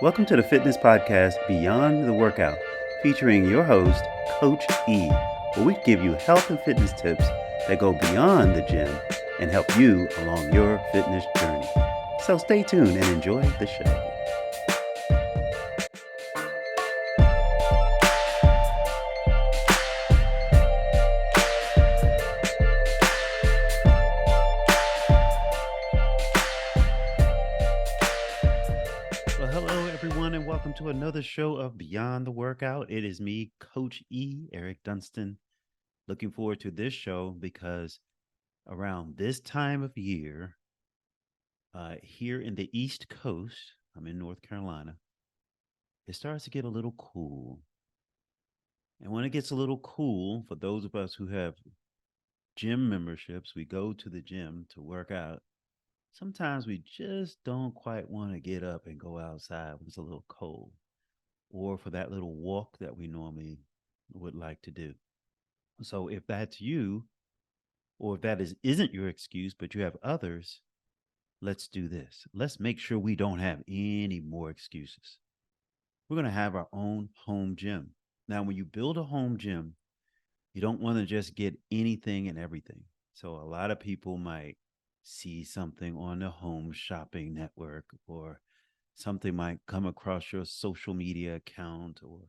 Welcome to the fitness podcast Beyond the Workout, featuring your host, Coach E, where we give you health and fitness tips that go beyond the gym and help you along your fitness journey. So stay tuned and enjoy the show. Well, hello everyone, and welcome to another show of Beyond the Workout. It is me, Coach E, Eric Dunstan. Looking forward to this show because around this time of year, here in the East Coast, I'm in North Carolina, it starts to get a little cool. And when it gets a little cool, for those of us who have gym memberships, we go to the gym to work out. Sometimes we just don't quite want to get up and go outside when it's a little cold, or for that little walk that we normally would like to do. So if that's you, or if that isn't your excuse, but you have others, let's do this. Let's make sure we don't have any more excuses. We're going to have our own home gym. Now, when you build a home gym, you don't want to just get anything and everything. So a lot of people might see something on the home shopping network, or something might come across your social media account, or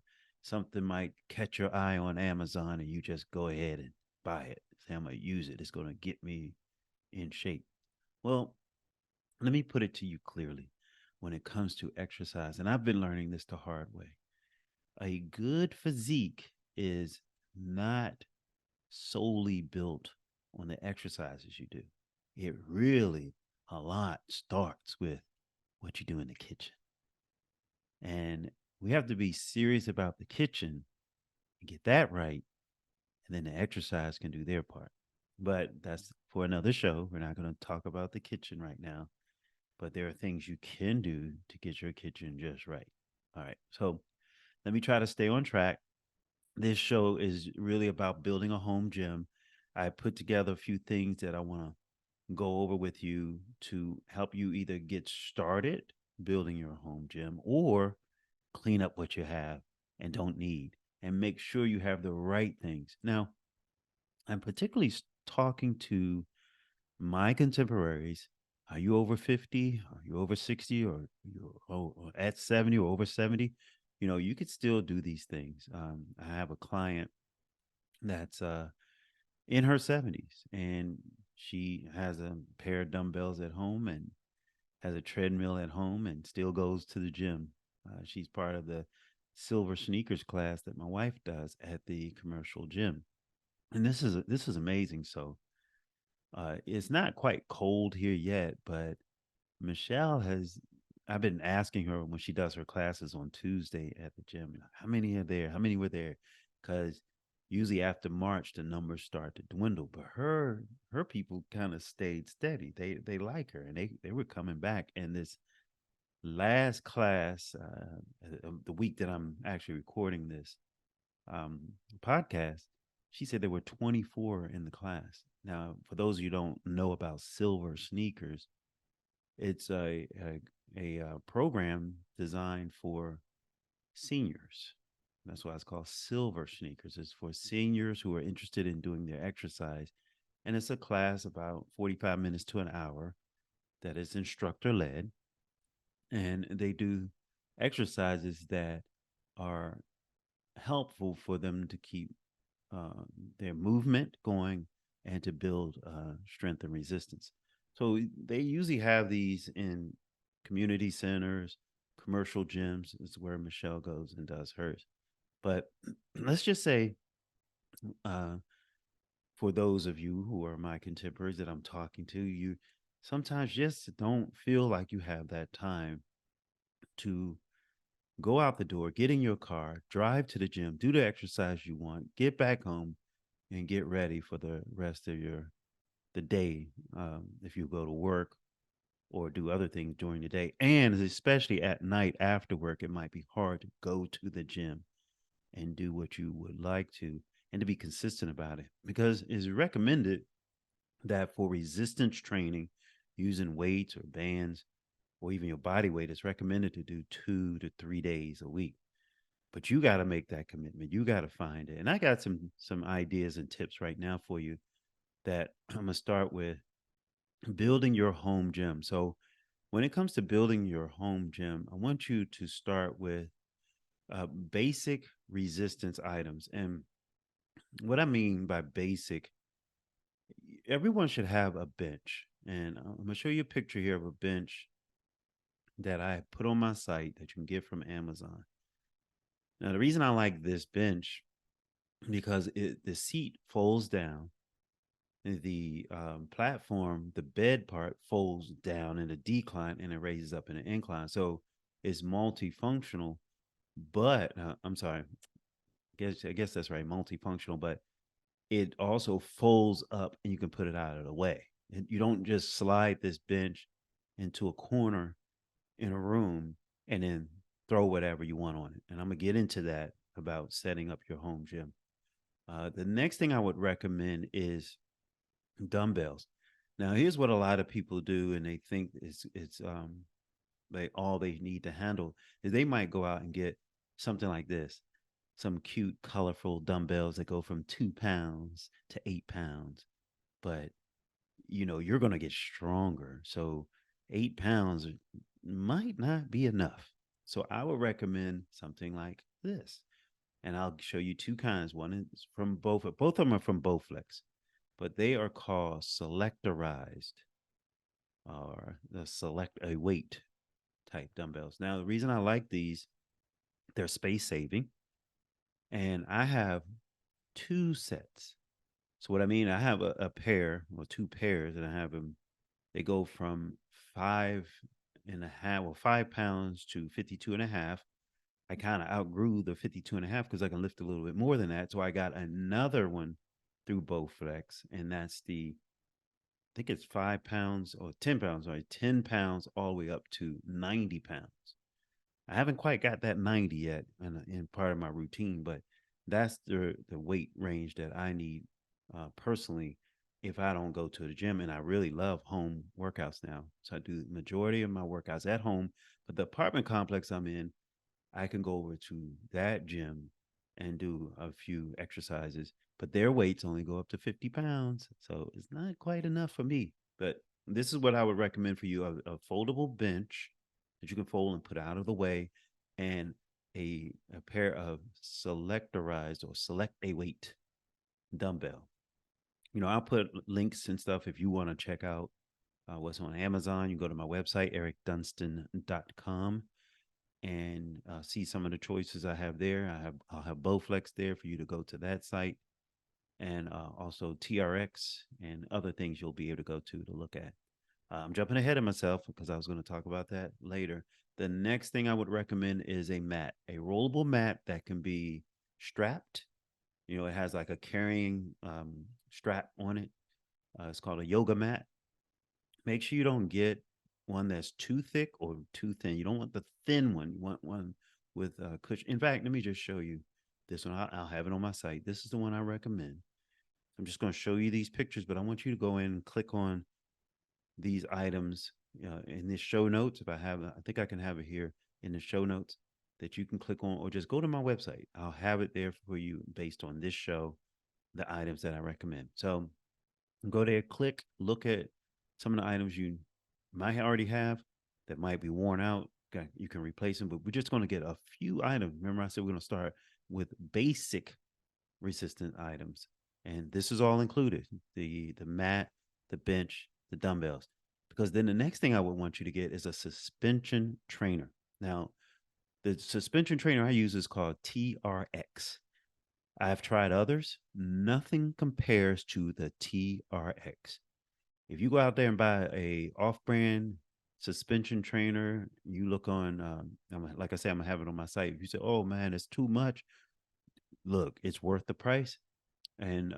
something might catch your eye on Amazon and you just go ahead and buy it. Say, I'm going to use it. It's going to get me in shape. Well, let me put it to you clearly when it comes to exercise. And I've been learning this the hard way. A good physique is not solely built on the exercises you do. It really, a lot starts with what you do in the kitchen. And we have to be serious about the kitchen and get that right. And then the exercise can do their part. But that's for another show. We're not going to talk about the kitchen right now. But there are things you can do to get your kitchen just right. All right. So let me try to stay on track. This show is really about building a home gym. I put together a few things that I want to go over with you to help you either get started building your home gym, or clean up what you have and don't need, and make sure you have the right things. Now, I'm particularly talking to my contemporaries. Are you over 50? Are you over 60? Or you're at 70 or over 70? You could still do these things. I have a client that's in her 70s, and she has a pair of dumbbells at home and has a treadmill at home and still goes to the gym. She's part of the silver sneakers class that my wife does at the commercial gym. And this is amazing. So it's not quite cold here yet, but Michelle has. I've been asking her when she does her classes on Tuesday at the gym, how many are there? How many were there? Because usually after March the numbers start to dwindle, but her people kind of stayed steady. They like her, and they were coming back. And this last class, the week that I'm actually recording this um, podcast, she said there were 24 in the class. Now, for those of you who don't know about silver sneakers, it's a program designed for seniors. That's why it's called silver sneakers. It's for seniors who are interested in doing their exercise. And it's a class about 45 minutes to an hour that is instructor led. And they do exercises that are helpful for them to keep uh, their movement going and to build strength and resistance. So they usually have these in community centers, commercial gyms. Is where Michelle goes and does hers. But let's just say, uh, for those of you who are my contemporaries that I'm talking to, you sometimes just don't feel like you have that time to go out the door, get in your car, drive to the gym, do the exercise you want, get back home, and get ready for the rest of the day. If you go to work or do other things during the day, and especially at night after work, it might be hard to go to the gym and do what you would like to, and to be consistent about it, because it's recommended that for resistance training using weights or bands, or even your body weight, it's recommended to do 2 to 3 days a week. But you got to make that commitment. You got to find it. And I got some ideas and tips right now for you that I'm gonna start with building your home gym. So when it comes to building your home gym, I want you to start with basic resistance items. And what I mean by basic, everyone should have a bench. And I'm going to show you a picture here of a bench that I put on my site that you can get from Amazon. Now, the reason I like this bench because the seat folds down, the platform, the bed part folds down in a decline and it raises up in an incline. So it's multifunctional, but I'm sorry, I guess that's right, multifunctional, but it also folds up and you can put it out of the way. And you don't just slide this bench into a corner in a room and then throw whatever you want on it. And I'm gonna get into that about setting up your home gym. The next thing I would recommend is dumbbells. Now, here's what a lot of people do, and they think it's like all they need to handle is they might go out and get something like this, some cute, colorful dumbbells that go from 2 pounds to 8 pounds. But you're gonna get stronger. So 8 pounds might not be enough. So I would recommend something like this. And I'll show you two kinds. One is from both of them are from Bowflex, but they are called selectorized or the select a weight type dumbbells. Now, the reason I like these, they're space saving, and I have two sets. So what I mean, I have a pair or two pairs, and I have them. They go from 5.5, well, 5 pounds to 52 and a half. I kind of outgrew the 52 and a half because I can lift a little bit more than that. So I got another one through Bowflex, and that's I think it's 5 pounds or 10 pounds, sorry, 10 pounds all the way up to 90 pounds. I haven't quite got that 90 yet in part of my routine, but that's the weight range that I need personally if I don't go to the gym. And I really love home workouts now. So I do the majority of my workouts at home. But the apartment complex I'm in, I can go over to that gym and do a few exercises, but their weights only go up to 50 pounds. So it's not quite enough for me. But this is what I would recommend for you a foldable bench that you can fold and put out of the way, and a pair of selectorized or select a weight dumbbell. I'll put links and stuff if you want to check out what's on Amazon. You go to my website, ericdunston.com, and see some of the choices I have there. I'll have Bowflex there for you to go to that site, and also TRX and other things you'll be able to go to look at. I'm jumping ahead of myself because I was going to talk about that later. The next thing I would recommend is a mat, a rollable mat that can be strapped. It has like a carrying strap on it. It's called a yoga mat. Make sure you don't get one that's too thick or too thin. You don't want the thin one. You want one with a cushion. In fact, let me just show you this one. I'll have it on my site. This is the one I recommend. I'm just going to show you these pictures, but I want you to go in and click on these items in this show notes. If I think I can have it here in the show notes that you can click on, or just go to my website. I'll have it there for you based on this show, the items that I recommend. So go there, click, look at some of the items you might already have that might be worn out. You can replace them, but we're just going to get a few items. Remember, I said we're going to start with basic resistant items, and this is all included: the mat, the bench, the dumbbells. Because then the next thing I would want you to get is a suspension trainer. Now, the suspension trainer I use is called TRX. I've tried others. Nothing compares to the TRX. If you go out there and buy a off-brand suspension trainer, you look on, like I said, I'm gonna have it on my site. If you say, "Oh man, it's too much," look, it's worth the price. And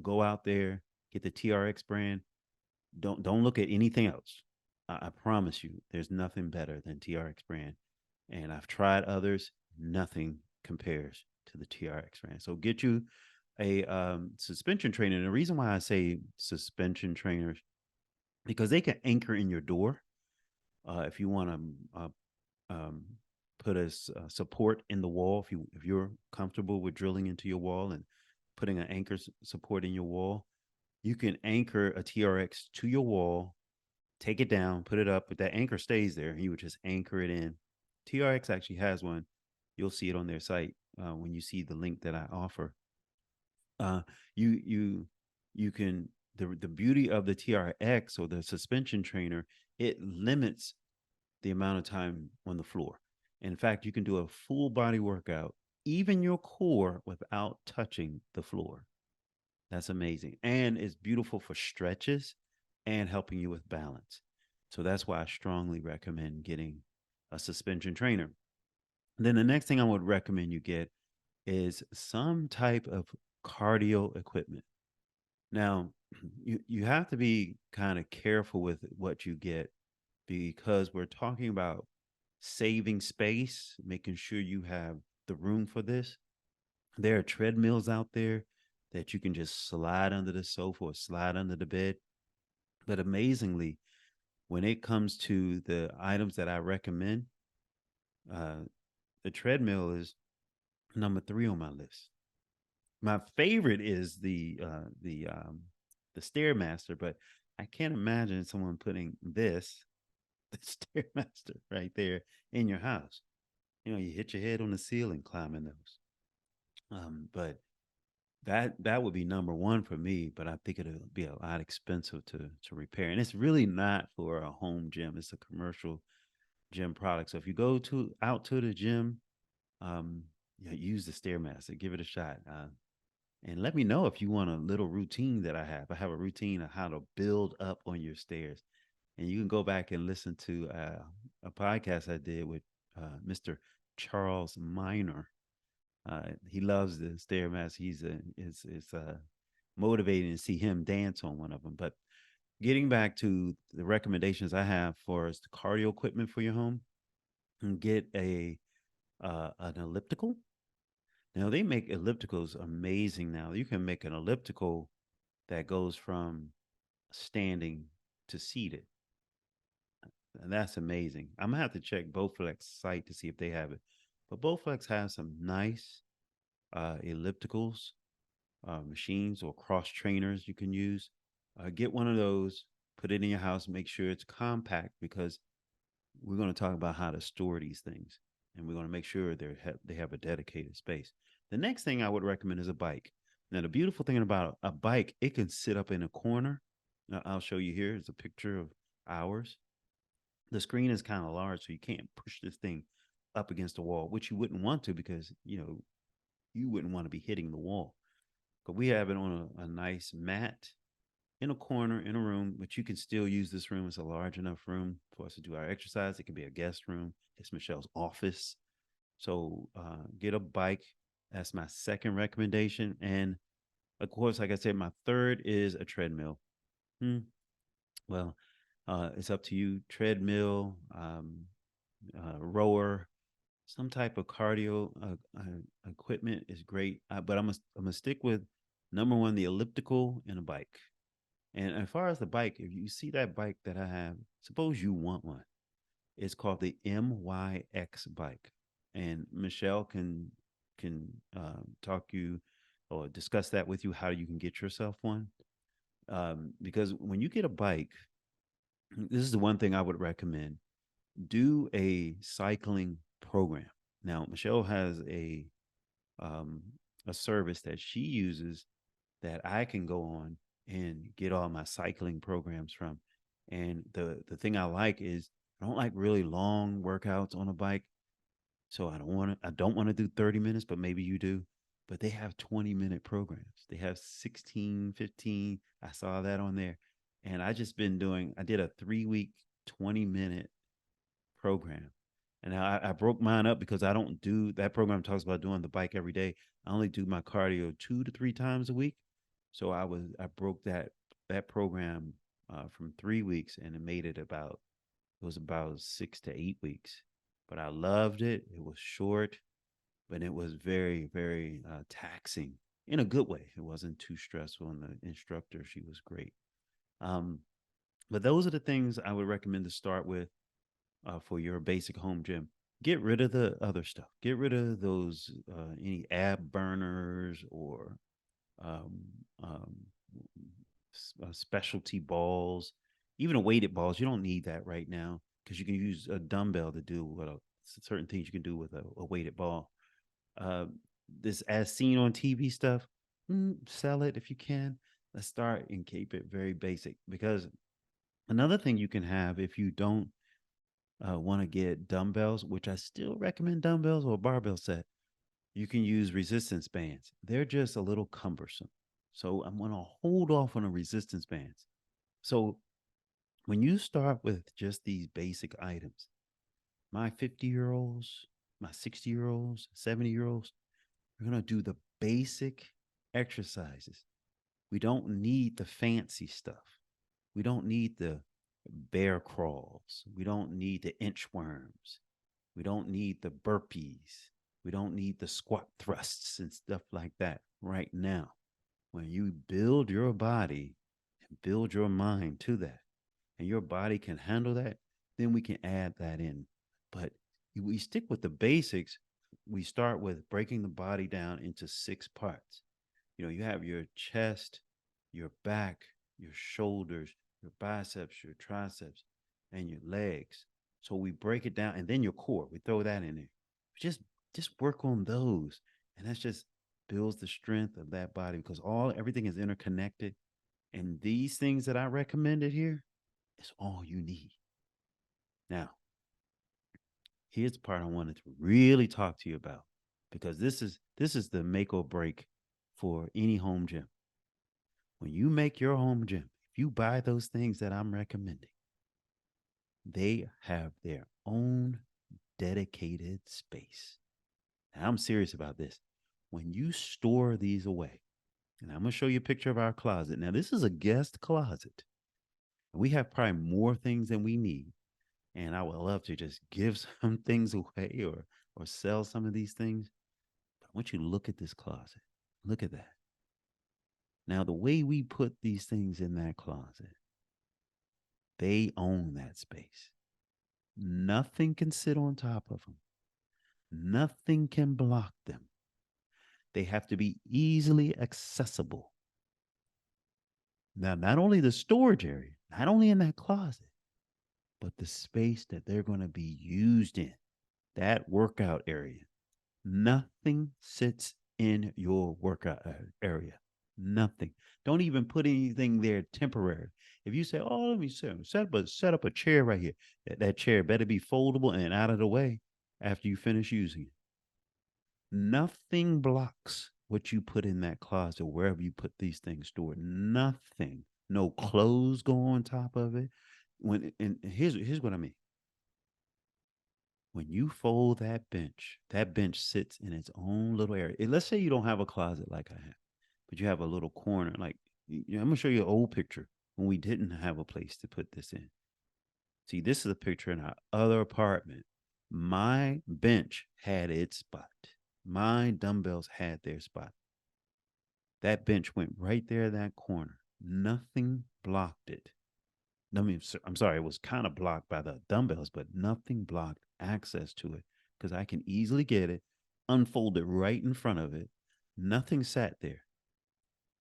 go out there, get the TRX brand. Don't look at anything else. I promise you, there's nothing better than TRX brand. And I've tried others. Nothing compares to the TRX brand. So get you a suspension trainer. And the reason why I say suspension trainers, because they can anchor in your door. If you want to put a support in the wall, if you're comfortable with drilling into your wall and putting an anchor support in your wall, you can anchor a TRX to your wall, take it down, put it up, but that anchor stays there. You would just anchor it in. TRX actually has one. You'll see it on their site when you see the link that I offer. Uh, you you you can the beauty of the TRX or the suspension trainer, it limits the amount of time on the floor. In fact, you can do a full body workout, even your core, without touching the floor. That's amazing. And it's beautiful for stretches and helping you with balance. So that's why I strongly recommend getting a suspension trainer. And then the next thing I would recommend you get is some type of cardio equipment. Now, you have to be kind of careful with what you get because we're talking about saving space, making sure you have the room for this. There are treadmills out there that you can just slide under the sofa or slide under the bed. But amazingly, when it comes to the items that I recommend, uh, the treadmill is number three on my list. My favorite is the stairmaster, but I can't imagine someone putting this the stairmaster right there in your house. You know, you hit your head on the ceiling climbing those. But that would be number one for me. But I think it'll be a lot expensive to repair, and it's really not for a home gym. It's a commercial gym product. So if you go to out to the gym, um, use the stairmaster, give it a shot. And let me know if you want a little routine that I have. I have a routine of how to build up on your stairs. And you can go back and listen to a podcast I did with Mr. Charles Miner. He loves the stairmaster. It's motivating to see him dance on one of them. But getting back to the recommendations I have for the cardio equipment for your home, and get a an elliptical. Now they make ellipticals amazing. Now you can make an elliptical that goes from standing to seated. And that's amazing. I'm gonna have to check Bowflex site to see if they have it. But Bowflex has some nice ellipticals, machines or cross trainers you can use. Get one of those, put it in your house, make sure it's compact because we're going to talk about how to store these things, and we're going to make sure they have a dedicated space. The next thing I would recommend is a bike. Now, the beautiful thing about a bike, it can sit up in a corner. Now, I'll show you here. It's a picture of ours. The screen is kind of large, so you can't push this thing up against the wall, which you wouldn't want to because you wouldn't want to be hitting the wall. But we have it on a nice mat in a corner in a room, but you can still use this room. It's a large enough room for us to do our exercise. It could be a guest room. It's Michelle's office. So get a bike. That's my second recommendation. And of course, like I said, my third is a treadmill. Hmm. Well, it's up to you. Treadmill, rower, some type of cardio equipment is great. But I'm gonna stick with number one, the elliptical and a bike. And as far as the bike, if you see that bike that I have, suppose you want one. It's called the MYX bike, and Michelle can talk you or discuss that with you how you can get yourself one. Because when you get a bike, this is the one thing I would recommend: do a cycling program. Now, Michelle has um, a service that she uses that I can go on and get all my cycling programs from. And the thing I like is I don't like really long workouts on a bike. So I don't want to do 30 minutes, but maybe you do. But they have 20-minute programs. They have 16, 15. I saw that on there. And I did a 3 week, 20-minute program. And I broke mine up because I don't do that program talks about doing the bike every day. I only do my cardio 2 to 3 times a week. So I broke that program from 3 weeks and it was about 6 to 8 weeks. But I loved it. It was short, but it was very very taxing in a good way. It wasn't too stressful, and the instructor, she was great. Um, but those are the things I would recommend to start with. for your basic home gym. Get rid of the other stuff. Get rid of those any ab burners or um, um, specialty balls, even a weighted balls. You don't need that right now because you can use a dumbbell to do what certain things you can do with a weighted ball. Uh, this as seen on TV stuff, sell it if you can. Let's start and keep it very basic because another thing you can have if you don't want to get dumbbells, which I still recommend dumbbells or a barbell set, you can use resistance bands. They're just a little cumbersome. So I'm going to hold off on the resistance bands. So when you start with just these basic items, my 50-year-olds, my 60-year-olds, 70-year-olds, we're going to do the basic exercises. We don't need the fancy stuff. We don't need the bear crawls. We don't need the inchworms. We don't need the burpees. We don't need the squat thrusts and stuff like that right now. When you build your body and build your mind to that, and your body can handle that, then we can add that in. But we stick with the basics. We start with breaking the body down into 6 parts. You have your chest, your back, your shoulders, your biceps, your triceps, and your legs. So we break it down, and then your core. We throw that in there. Just just work on those, and that's just builds the strength of that body because all everything is interconnected. And these things that I recommended here is all you need. Now, here's the part I wanted to really talk to you about because this is the make or break for any home gym. When you make your home gym, if you buy those things that I'm recommending, they have their own dedicated space. Now, I'm serious about this. When you store these away, and I'm going to show you a picture of our closet. Now, this is a guest closet. We have probably more things than we need. And I would love to just give some things away or sell some of these things. But I want you to look at this closet. Look at that. Now, the way we put these things in that closet, they own that space. Nothing can sit on top of them. Nothing can block them. They have to be easily accessible. Now, not only the storage area, not only in that closet, but the space that they're going to be used in, that workout area. Nothing sits in your workout area. Nothing. Don't even put anything there temporary. If you say, "Oh, let me set up a chair right here," that chair better be foldable and out of the way after you finish using it. Nothing blocks what you put in that closet, wherever you put these things stored. Nothing. No clothes go on top of it. And here's what I mean. When you fold that bench sits in its own little area. Let's say you don't have a closet like I have, but you have a little corner. Like I'm gonna show you an old picture when we didn't have a place to put this in. See, this is a picture in our other apartment. My bench had its spot. My dumbbells had their spot. That bench went right there in that corner. Nothing blocked it. I mean, I'm sorry, it was kind of blocked by the dumbbells, but nothing blocked access to it because I can easily get it, unfold it right in front of it. Nothing sat there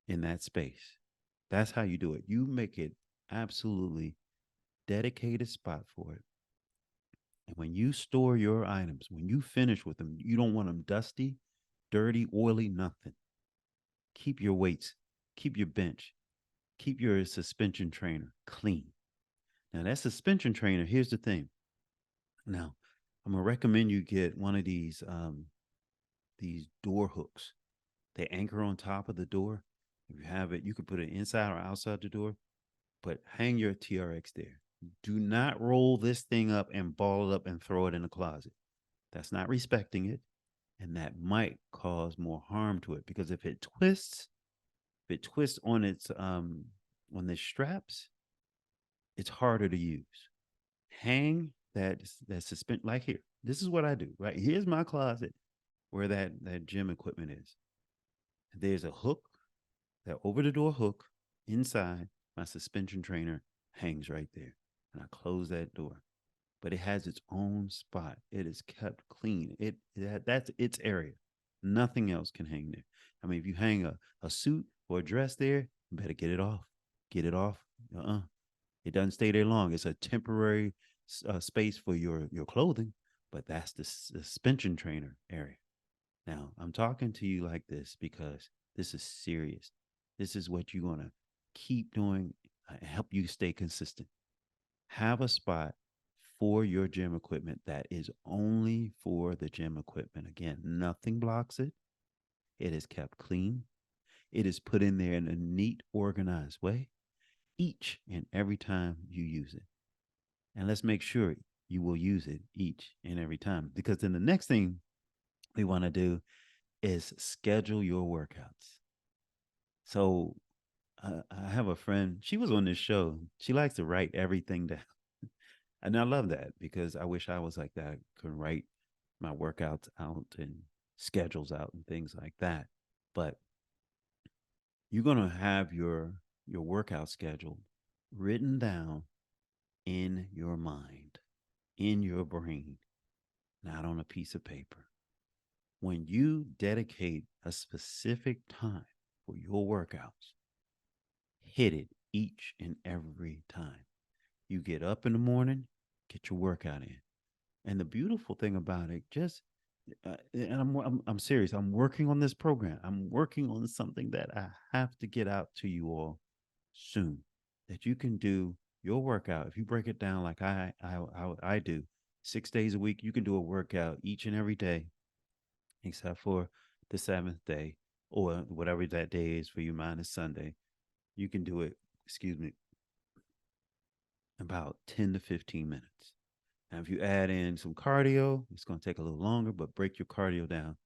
in that space. That's how you do it. You make it absolutely dedicated spot for it. And when you store your items, when you finish with them, you don't want them dusty, dirty, oily, nothing. Keep your weights, keep your bench, keep your suspension trainer clean. Now, that suspension trainer, here's the thing. Now, I'm gonna recommend you get one of these door hooks. They anchor on top of the door. If you have it, you can put it inside or outside the door, but hang your TRX there. Do not roll this thing up and ball it up and throw it in the closet. That's not respecting it. And that might cause more harm to it because if it twists on the straps, it's harder to use. Hang that suspend like here. This is what I do, right? Here's my closet where that gym equipment is. There's a hook, that over the door hook inside my suspension trainer hangs right there. And I close that door. but it has its own spot. It is kept clean. That's its area. Nothing else can hang there. I mean, if you hang a suit or a dress there, you better get it off. Get it off. Uh-uh. It doesn't stay there long. It's a temporary space for your clothing, but that's the suspension trainer area. Now, I'm talking to you like this because this is serious. This is what you're going to keep doing, help you stay consistent. Have a spot for your gym equipment that is only for the gym equipment. Again, nothing blocks it. It is kept clean. It is put in there in a neat, organized way each and every time you use it. And let's make sure you will use it each and every time. Because then the next thing we want to do is schedule your workouts. So I have a friend, she was on this show. She likes to write everything down. And I love that because I wish I was like that, could write my workouts out and schedules out and things like that. But you're going to have your workout schedule written down in your mind, in your brain, not on a piece of paper. When you dedicate a specific time for your workouts, hit it each and every time. You get up in the morning, get your workout in. And the beautiful thing about it, just and I'm serious. I'm working on this program. I'm working on something that I have to get out to you all soon. That you can do your workout if you break it down like I do, 6 days a week. You can do a workout each and every day, except for the seventh day or whatever that day is for you, minus Sunday. You can do it. Excuse me, about 10 to 15 minutes. Now, if you add in some cardio, it's going to take a little longer, but break your cardio down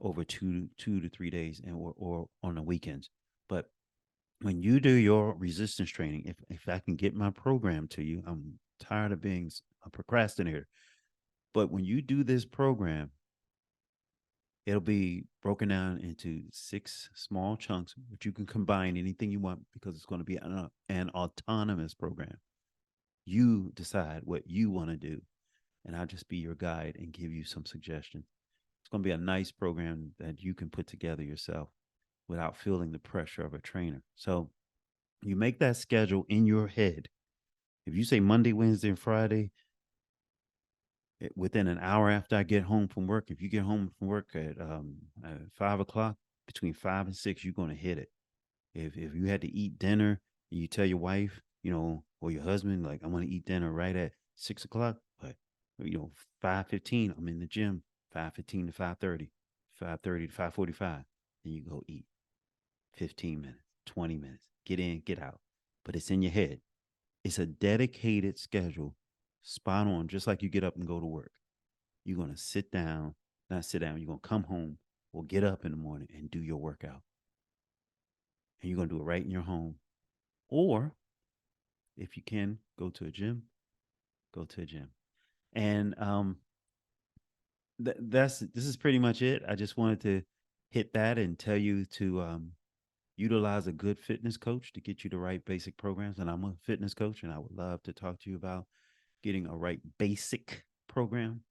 over 2 to 3 days and or on the weekends. But when you do your resistance training, if I can get my program to you, I'm tired of being a procrastinator. But when you do this program, it'll be broken down into 6 small chunks, which you can combine anything you want because it's going to be an autonomous program. You decide what you want to do, and I'll just be your guide and give you some suggestions. It's going to be a nice program that you can put together yourself without feeling the pressure of a trainer. So you make that schedule in your head. If you say Monday, Wednesday, and Friday, within an hour after I get home from work, if you get home from work at 5 o'clock, between 5 and 6, you're going to hit it. If you had to eat dinner and you tell your wife, or your husband, like, I want to eat dinner right at 6 o'clock, but 5:15, I'm in the gym, 5:15 to 5:30, 5:30 to 5:45, then you go eat. 15 minutes, 20 minutes, get in, get out. But it's in your head. It's a dedicated schedule, spot on, just like you get up and go to work. You're going to sit down, not sit down, you're going to come home or get up in the morning and do your workout. And you're going to do it right in your home. Or if you can, go to a gym, go to a gym. And this is pretty much it. I just wanted to hit that and tell you to utilize a good fitness coach to get you the right basic programs. And I'm a fitness coach, and I would love to talk to you about getting a right basic program.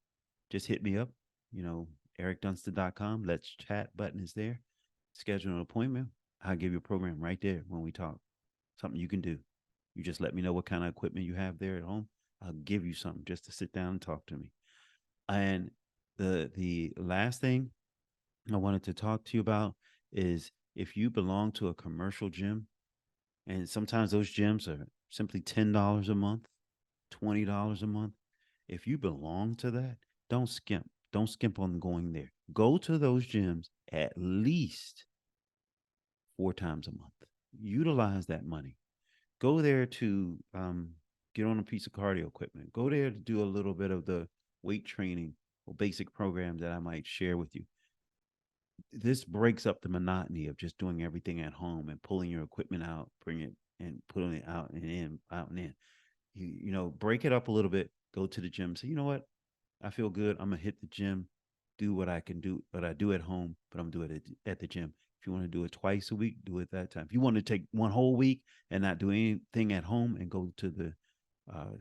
Just hit me up, you know, ericdunstan.com. Let's chat button is there. Schedule an appointment. I'll give you a program right there when we talk. Something you can do. You just let me know what kind of equipment you have there at home. I'll give you something just to sit down and talk to me. And the last thing I wanted to talk to you about is if you belong to a commercial gym, and sometimes those gyms are simply $10 a month, $20 a month. If you belong to that, don't skimp. Don't skimp on going there. Go to those gyms at least 4 times a month. Utilize that money. Go there to get on a piece of cardio equipment. Go there to do a little bit of the weight training or basic programs that I might share with you. This breaks up the monotony of just doing everything at home and pulling your equipment out, bring it and putting it out and in, out and in. Break it up a little bit. Go to the gym. Say, you know what? I feel good. I'm gonna hit the gym, do what I can do, what I do at home, but I'm doing it at the gym. If you want to do it twice a week, do it that time. If you want to take one whole week and not do anything at home and go to the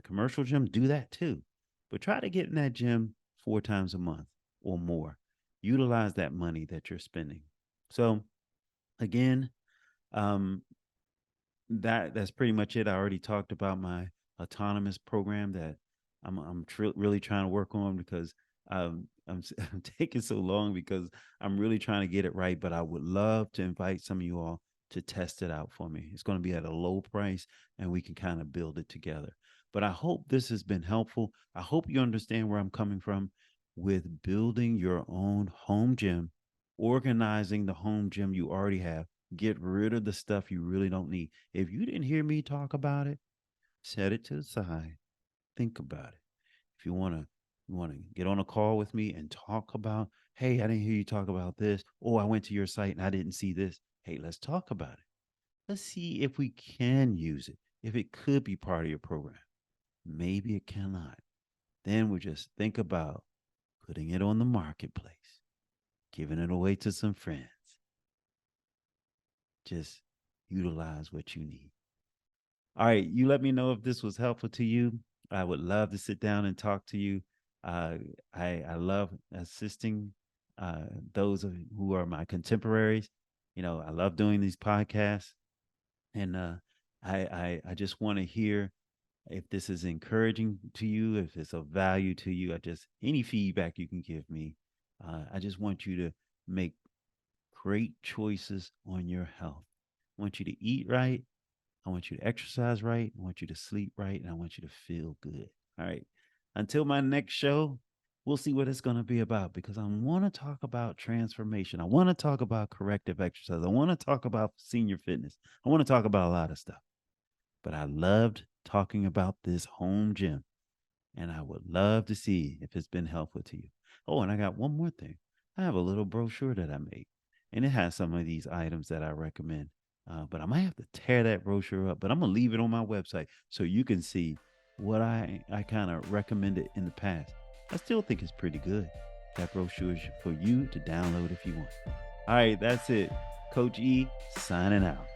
Commercial gym, do that too. But try to get in that gym 4 times a month or more. Utilize that money that you're spending. So, again, um, that's pretty much it. I already talked about my autonomous program that really trying to work on because I'm taking so long because I'm really trying to get it right. But I would love to invite some of you all to test it out for me. It's going to be at a low price, and we can kind of build it together. But I hope this has been helpful. I hope you understand where I'm coming from with building your own home gym, organizing the home gym you already have. Get rid of the stuff you really don't need. If you didn't hear me talk about it, set it to the side. Think about it. If you want to get on a call with me and talk about, hey, I didn't hear you talk about this. Oh, I went to your site and I didn't see this. Hey, let's talk about it. Let's see if we can use it. If it could be part of your program. Maybe it cannot. Then we just think about putting it on the marketplace, giving it away to some friends. Just utilize what you need. All right, you let me know if this was helpful to you. I would love to sit down and talk to you. Uh, I love assisting those who are my contemporaries. I love doing these podcasts, and I just want to hear if this is encouraging to you, if it's of value to you. I just any feedback you can give me. I just want you to make great choices on your health. I want you to eat right. I want you to exercise right. I want you to sleep right. And I want you to feel good. All right. Until my next show, we'll see what it's going to be about because I want to talk about transformation. I want to talk about corrective exercise. I want to talk about senior fitness. I want to talk about a lot of stuff. But I loved talking about this home gym and I would love to see if it's been helpful to you. Oh, and I got one more thing. I have a little brochure that I made, and it has some of these items that I recommend. But I might have to tear that brochure up, but I'm gonna leave it on my website so you can see what I kind of recommended in the past. I still think it's pretty good. That brochure is for you to download if you want. All right, that's it. Coach E signing out.